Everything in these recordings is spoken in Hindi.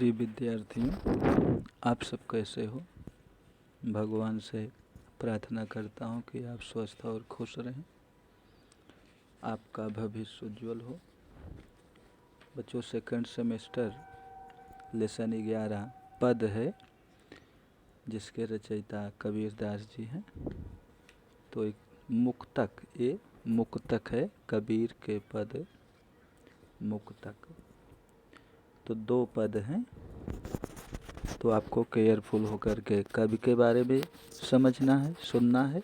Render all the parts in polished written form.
प्रिय विद्यार्थियों, आप सब कैसे हो। भगवान से प्रार्थना करता हूँ कि आप स्वस्थ और खुश रहें, आपका भविष्य उज्जवल हो। बच्चों, सेकंड सेमेस्टर लेसन 11 पद है, जिसके रचयिता कबीर दास जी हैं। तो एक मुक्तक, ये मुक्तक है, कबीर के पद मुक्तक। तो 2 पद हैं, तो आपको केयरफुल होकर के कवि के बारे में समझना है, सुनना है,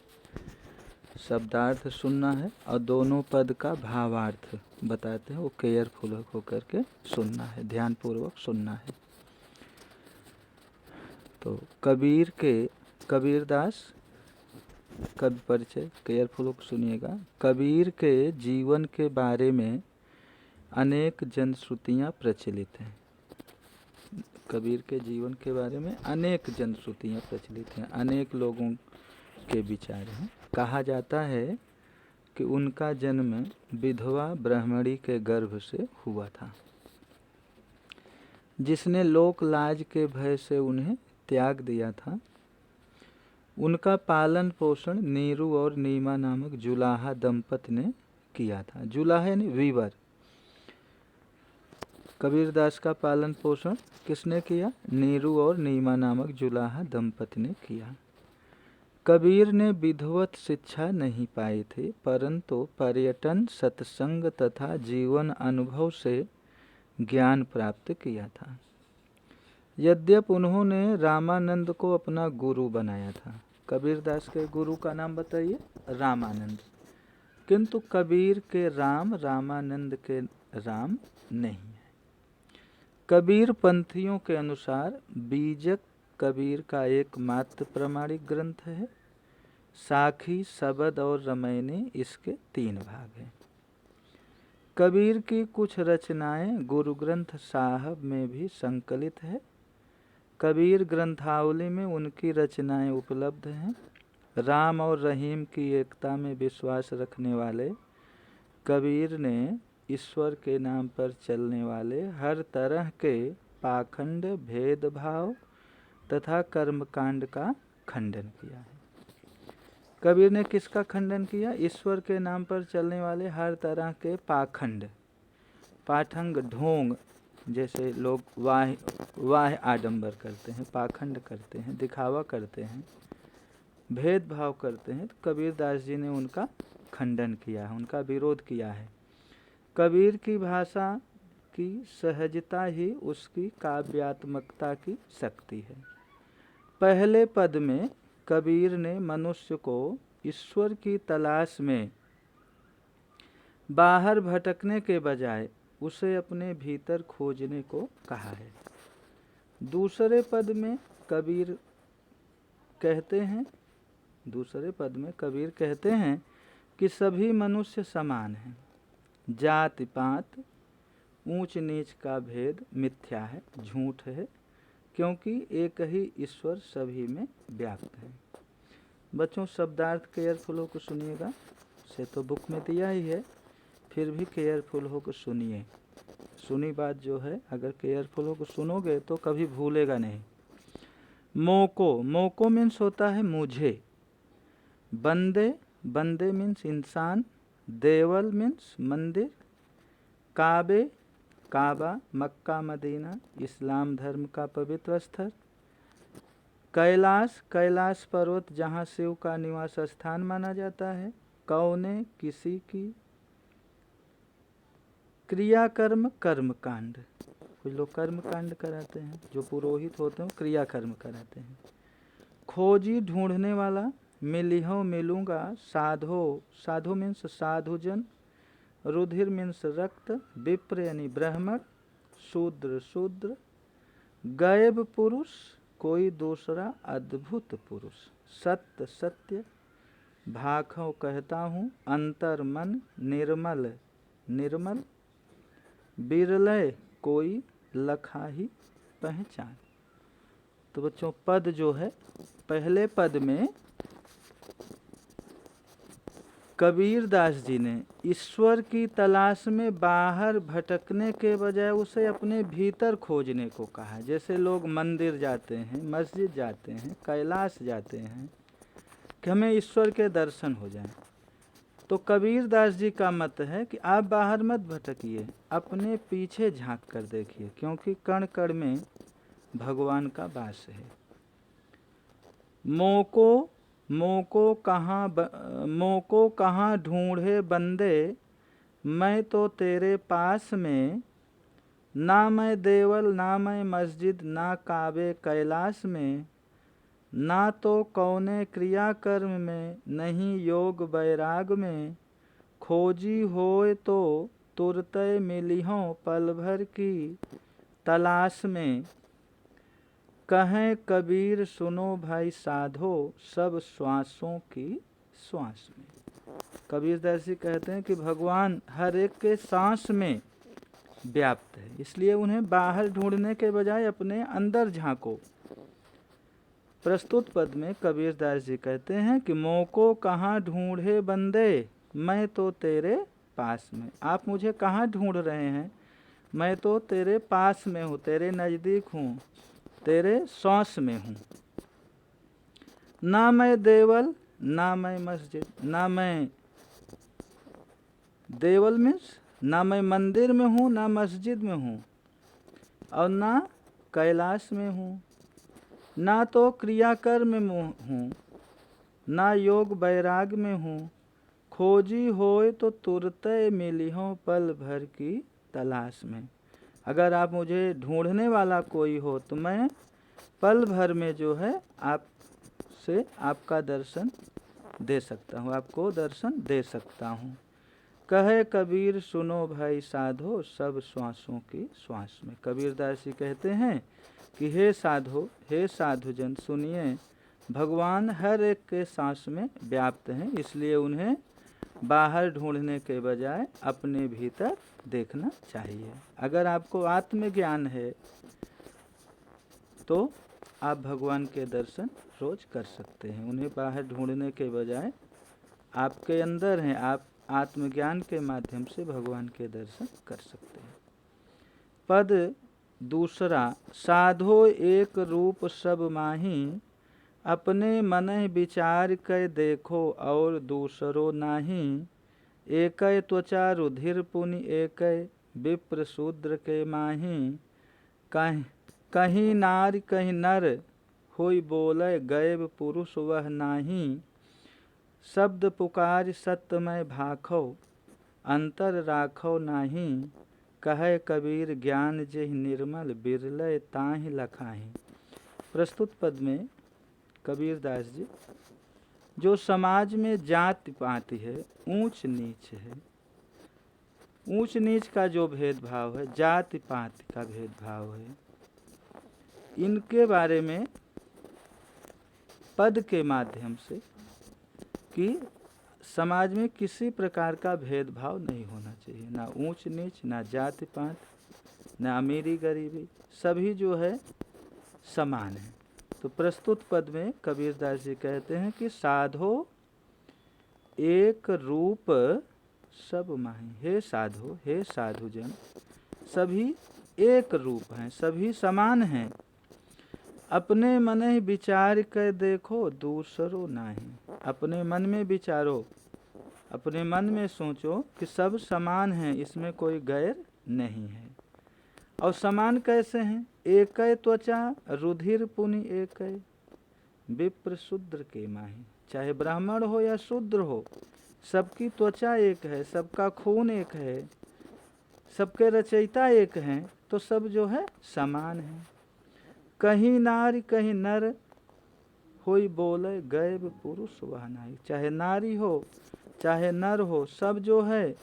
शब्दार्थ सुनना है, और दोनों पद का भावार्थ बताते हैं, वो केयरफुल होकर के सुनना है, ध्यानपूर्वक सुनना है। तो कबीर के कबीरदास कवि परिचय केयरफुल सुनिएगा। कबीर के जीवन के बारे में अनेक जनश्रुतियाँ प्रचलित हैं। कबीर के जीवन के बारे में अनेक जनश्रुतियाँ प्रचलित हैं, अनेक लोगों के विचार हैं। कहा जाता है कि उनका जन्म विधवा ब्राह्मणी के गर्भ से हुआ था, जिसने लोक लाज के भय से उन्हें त्याग दिया था। उनका पालन पोषण नीरू और नीमा नामक जुलाहा दंपति ने किया था। जुलाहा यानी वीवर। कबीरदास का पालन पोषण किसने किया? नीरू और नीमा नामक जुलाहा दंपति ने किया। कबीर ने विधिवत शिक्षा नहीं पाई थी, परंतु पर्यटन, सत्संग तथा जीवन अनुभव से ज्ञान प्राप्त किया था। यद्यपि उन्होंने रामानंद को अपना गुरु बनाया था। कबीरदास के गुरु का नाम बताइए? रामानंद। किंतु कबीर के राम रामानंद के राम नहीं है। कबीर पंथियों के अनुसार बीजक कबीर का एकमात्र प्रमाणिक ग्रंथ है। साखी, सबद और रमैनी इसके 3 भाग हैं। कबीर की कुछ रचनाएं गुरु ग्रंथ साहब में भी संकलित है। कबीर ग्रंथावली में उनकी रचनाएं उपलब्ध हैं। राम और रहीम की एकता में विश्वास रखने वाले कबीर ने ईश्वर के नाम पर चलने वाले हर तरह के पाखंड, भेदभाव तथा कर्मकांड का खंडन किया है। कबीर ने किसका खंडन किया? ईश्वर के नाम पर चलने वाले हर तरह के पाखंड, पाठंग, ढोंग, जैसे लोग वाह आडंबर करते हैं, पाखंड करते हैं, दिखावा करते हैं, भेदभाव करते हैं। तो कबीरदास जी ने उनका खंडन किया है, उनका विरोध किया है। कबीर की भाषा की सहजता ही उसकी काव्यात्मकता की शक्ति है। पहले पद में कबीर ने मनुष्य को ईश्वर की तलाश में बाहर भटकने के बजाय उसे अपने भीतर खोजने को कहा है। दूसरे पद में कबीर कहते हैं कि सभी मनुष्य समान हैं। जाति पात, ऊंच नीच का भेद मिथ्या है, झूठ है, क्योंकि एक ही ईश्वर सभी में व्याप्त है। बच्चों, शब्दार्थ केयरफुल होकर सुनिएगा। से तो बुक में दिया ही है, फिर भी केयरफुल होकर सुनिए। सुनी बात जो है, अगर केयरफुल होकर सुनोगे तो कभी भूलेगा नहीं। मोको मीन्स होता है मुझे। बंदे मीन्स इंसान। देवल मीन्स मंदिर। काबा मक्का मदीना इस्लाम धर्म का पवित्र स्थल। कैलाश पर्वत जहाँ शिव का निवास स्थान माना जाता है। कौने किसी की। क्रियाकर्म कर्मकांड, कुछ लोग कर्मकांड कराते हैं, जो पुरोहित होते हैं क्रियाकर्म कराते हैं। खोजी ढूंढने वाला। मिलिहो मिलूंगा। साधो मीन्स साधुजन। रुधिर मीन्स रक्त। विप्र यानी ब्राह्मण। शूद्र। गैब पुरुष, कोई दूसरा अद्भुत पुरुष। सत्य। भाखव कहता हूँ। अंतर मन, निर्मल। बिरलय, कोई लखा ही पहचान। तो बच्चों, पद जो है, पहले पद में कबीर दास जी ने ईश्वर की तलाश में बाहर भटकने के बजाय उसे अपने भीतर खोजने को कहा। जैसे लोग मंदिर जाते हैं, मस्जिद जाते हैं, कैलाश जाते हैं कि हमें ईश्वर के दर्शन हो जाएं, तो कबीर दास जी का मत है कि आप बाहर मत भटकिए, अपने पीछे झांक कर देखिए, क्योंकि कण कण में भगवान का वास है। मोको कहाँ ढूंढे बंदे, मैं तो तेरे पास में, ना मैं देवल ना मैं मस्जिद ना काबे कैलाश में, ना तो कौने क्रिया कर्म में नहीं योग बैराग में, खोजी होए तो तुरते मिलिहों पल भर की तलाश में, कहें कबीर सुनो भाई साधो सब श्वासों की श्वास में। कबीर दास जी कहते हैं कि भगवान हर एक के सांस में व्याप्त है, इसलिए उन्हें बाहर ढूंढने के बजाय अपने अंदर झांको। प्रस्तुत पद में कबीर दास जी कहते हैं कि मोको कहाँ ढूंढे बंदे, मैं तो तेरे पास में। आप मुझे कहाँ ढूंढ रहे हैं? मैं तो तेरे पास में हूँ, तेरे नज़दीक हूँ, तेरे सांस में हूँ। ना मैं देवल ना मैं मस्जिद, ना मैं देवल मीन्स ना मैं मंदिर में हूँ ना मस्जिद में हूँ, और ना कैलाश में हूँ, ना तो क्रियाकर्म में हूँ, ना योग बैराग में हूँ, खोजी होए तो तुरते मिलिहों पल भर की तलाश में। अगर आप मुझे ढूंढने वाला कोई हो तो मैं पल भर में जो है आपसे आपका दर्शन दे सकता हूँ, आपको दर्शन दे सकता हूँ। कहे कबीर सुनो भाई साधो सब श्वासों की श्वास में। कबीर दास जी कहते हैं कि हे साधो, हे साधुजन सुनिए, भगवान हर एक के सांस में व्याप्त हैं, इसलिए उन्हें बाहर ढूंढने के बजाय अपने भीतर देखना चाहिए। अगर आपको आत्मज्ञान है तो आप भगवान के दर्शन रोज कर सकते हैं। उन्हें बाहर ढूंढने के बजाय आपके अंदर हैं, आप आत्मज्ञान के माध्यम से भगवान के दर्शन कर सकते हैं। पद दूसरा, साधो एक रूप सब माही, अपने मन विचार कै देखो और दूसरो नाही, एक त्वचा रुधिर पुनि एक विप्र शूद्र के माही, कहीं नारी कहीं नर होई बोले गैब पुरुष वह नाही, शब्द पुकार सत्यमय भाखो अंतर राखो नाही, कहे कबीर ज्ञान जेहि निर्मल बिरलय ताहि लखाही। प्रस्तुत पद में कबीर दास जी जो समाज में जाति पाति है, ऊंच नीच है, ऊंच नीच का जो भेदभाव है, जाति पाति का भेदभाव है, इनके बारे में पद के माध्यम से कि समाज में किसी प्रकार का भेदभाव नहीं होना चाहिए, ना ऊंच नीच, ना जाति पात, ना अमीरी गरीबी, सभी जो है समान है। तो प्रस्तुत पद में कबीर दास जी कहते हैं कि साधो एक रूप सब माही। हे साधो, हे साधुजन, सभी एक रूप हैं, सभी समान हैं, अपने मन ही विचार कर देखो दूसरो नाही। अपने मन में विचारो, अपने मन में सोचो कि सब समान हैं, इसमें कोई गैर नहीं है। और समान कैसे हैं? एक त्वचा रुधिर पुनि एक विप्र शूद्र के माही। चाहे ब्राह्मण हो या शूद्र हो, सबकी त्वचा एक है, सबका खून एक है, सबके रचयिता एक हैं, तो सब जो है समान है। कहीं नारी कहीं नर होई बोले गैब पुरुष वह नाही। चाहे नारी हो चाहे नर हो, सब जो है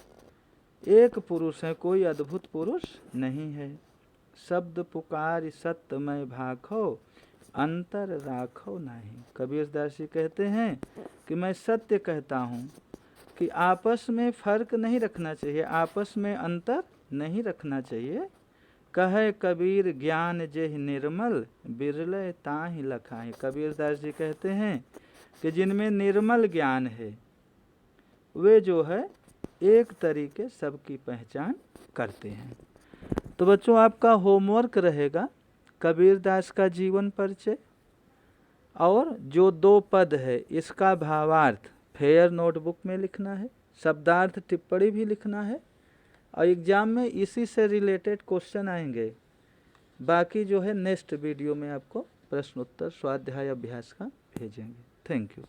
एक पुरुष है, कोई अद्भुत पुरुष नहीं है। शब्द पुकार सत्यमय भाखो अंतर राखो नहीं। कबीर दास जी कहते हैं कि मैं सत्य कहता हूँ कि आपस में फर्क नहीं रखना चाहिए, आपस में अंतर नहीं रखना चाहिए। कहे कबीर ज्ञान जेहि निर्मल बिरले ताहि लखाही। कबीर दास जी कहते हैं कि जिनमें निर्मल ज्ञान है, वे जो है एक तरीके सबकी पहचान करते हैं। तो बच्चों आपका होमवर्क रहेगा कबीरदास का जीवन परिचय और जो 2 पद है इसका भावार्थ फेयर नोटबुक में लिखना है, शब्दार्थ टिप्पणी भी लिखना है और एग्जाम में इसी से रिलेटेड क्वेश्चन आएंगे। बाकी जो है नेक्स्ट वीडियो में आपको प्रश्नोत्तर स्वाध्याय अभ्यास का भेजेंगे। Thank you.